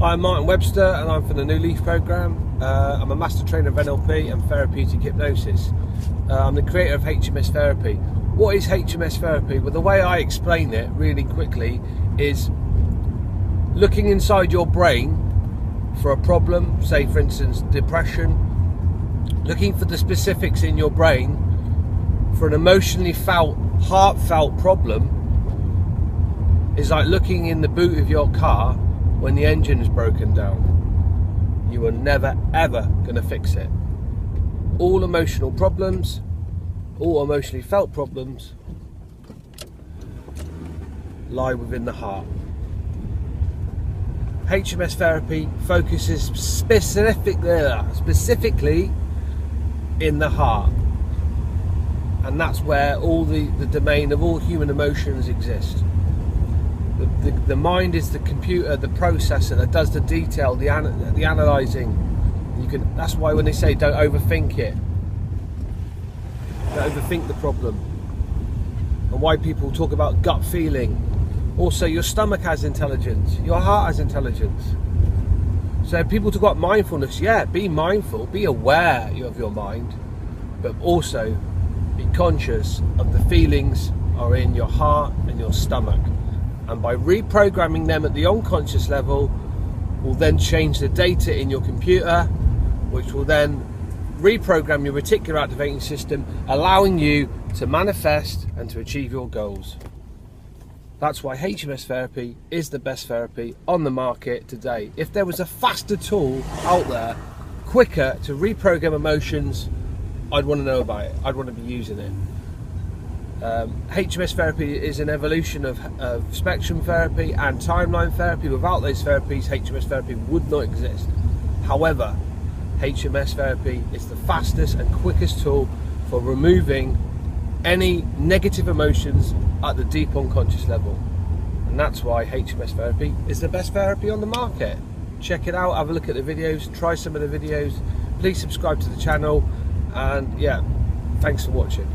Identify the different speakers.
Speaker 1: I'm Martin Webster and I'm from the new Leaf Programme. I'm a master trainer of NLP and therapeutic hypnosis. I'm the creator of HMS Therapy. What is HMS Therapy? Well, the way I explain it really quickly is looking inside your brain for a problem, say for instance depression, looking for the specifics in your brain for an emotionally felt, heartfelt problem is like looking in the boot of your car when the engine is broken down. You are never ever going to fix it. All emotional problems, all emotionally felt problems lie within the heart. HMS Therapy focuses specifically in the heart, and that's where all the domain of all human emotions exist. The mind is the computer, the processor that does the detail, the analysing. That's why when they say don't overthink it, don't overthink the problem, and why people talk about gut feeling. Also, your stomach has intelligence, your heart has intelligence. So people talk about mindfulness, yeah, be mindful, be aware of your mind, but also be conscious of the feelings are in your heart and your stomach. And by reprogramming them at the unconscious level, will then change the data in your computer, which will then reprogram your reticular activating system, allowing you to manifest and to achieve your goals. That's why HMS Therapy is the best therapy on the market today. If there was a faster tool out there, quicker to reprogram emotions, I'd want to know about it. I'd want to be using it. HMS Therapy is an evolution of spectrum therapy and timeline therapy. Without those therapies, HMS Therapy would not exist. However, HMS Therapy is the fastest and quickest tool for removing any negative emotions at the deep unconscious level, and that's why HMS Therapy is the best therapy on the market. Check it out, have a look at the videos, try some of the videos, please subscribe to the channel, and yeah, thanks for watching.